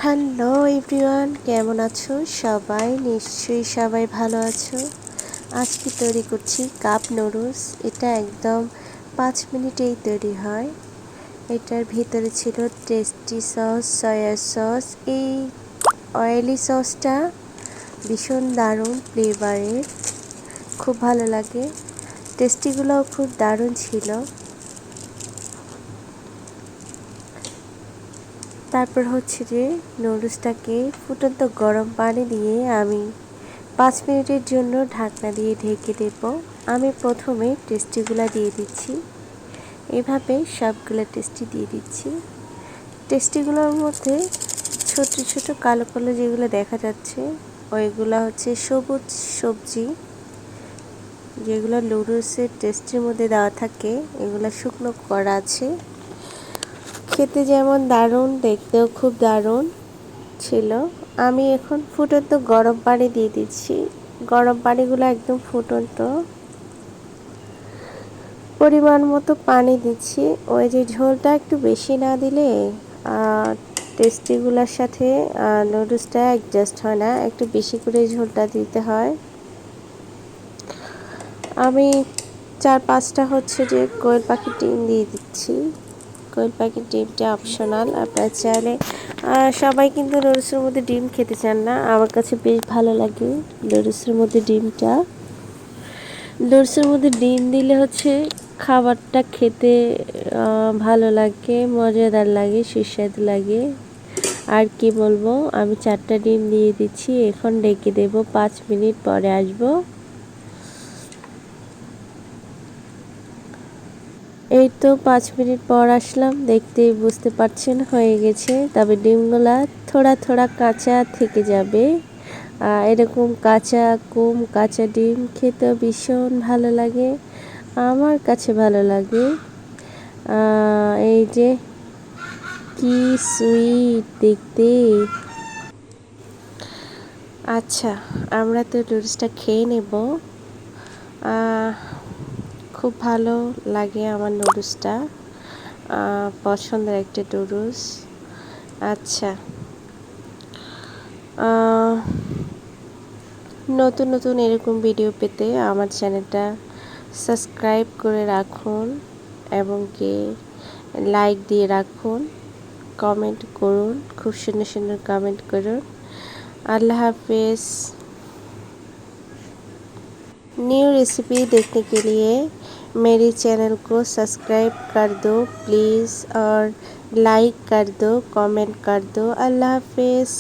Hello everyone, কেমন আছো সবাই? নিশ্চয়ই সবাই ভালো আছো। আজকে তৈরি করছি কাপ নুডলস। এটা একদম 5 মিনিটেই তৈরি হয়। এটার ভিতরে ছিল টেস্টি সস, সয়া সস। এই অয়েলি সসটা ভীষণ দারুণ ফ্লেভারের, খুব ভালো লাগে। টেস্টিগুলোও খুব দারুণ ছিল। তারপর হচ্ছে যে নুডলসটাকে ফুটন্ত গরম পানি দিয়ে আমি 5 মিনিটের জন্য ঢাকনা দিয়ে ঢেকে দেব। আমি প্রথমে টেস্টিগুলো দিয়ে দিচ্ছি, এভাবে সবগুলো টেস্টি দিয়ে দিচ্ছি। টেস্টিগুলোর মধ্যে ছোট ছোট কালো কালো যেগুলো দেখা যাচ্ছে ওইগুলো হচ্ছে সবুজ সবজি, যেগুলো নুডলসের টেস্টির মধ্যে দেওয়া থাকে। এগুলো শুকনো করা আছে, খেতে যেমন দারুণ, দেখতেও খুব দারুণ ছিল। আমি এখন ফুটন্ত গরম পানি দিয়ে দিচ্ছি। গরম পানিগুলো একদম ফুটন্ত, পরিমাণ মতো পানি দিচ্ছি। ওই যে ঝোলটা একটু বেশি না দিলে টেস্টিগুলোর সাথে নুডলসটা অ্যাডজাস্ট হয় না, একটু বেশি করে ঝোলটা দিতে হয়। আমি 4-5টা হচ্ছে যে কোয়েল পাখির ডিম দিয়ে দিচ্ছি। কোয়েল পাখির ডিমটা অপশনাল, আপনারা চাইলে সবাই কিন্তু নুডলসের মধ্যে ডিম খেতে চান না। আমার কাছে বেশ ভালো লাগে নুডলসের মধ্যে ডিমটা। নুডলসের মধ্যে ডিম দিলে হচ্ছে খাবারটা খেতে ভালো লাগে, মজাদার লাগে, সুস্বাদু লাগে। আর কি বলবো, আমি 4টা ডিম দিয়ে দিচ্ছি। এখন ঢেকে দেব, 5 মিনিট পরে আসবো। এই তো 5 মিনিট পর আসলাম, দেখতেই বুঝতে পারছেন হয়ে গেছে। তবে ডিমগুলা থোড়া থোড়া কাঁচা থেকে যাবে। এরকম কাঁচা ডিম খেতে ভীষণ ভালো লাগে, আমার কাছে ভালো লাগে। এই যে কি সুইট দেখতে। আচ্ছা, আমরা তো নুডলসটা খেয়ে নেব। খুব ভালো লাগে আমার নুডলসটা, পছন্দের একটা নুডলস। আচ্ছা, নতুন নতুন এরকম ভিডিও পেতে আমার চ্যানেলটা সাবস্ক্রাইব করে রাখুন এবং কি লাইক দিয়ে রাখুন, কমেন্ট করুন, খুব সুন্দর সুন্দর कमेंट করুন। अल्लाह हाफिज़। न्यू रेसिपी देखने के लिए मेरे चैनल को सब्सक्राइब कर दो प्लीज़, और लाइक कर दो, कमेंट कर दो। अल्लाह हाफिज़।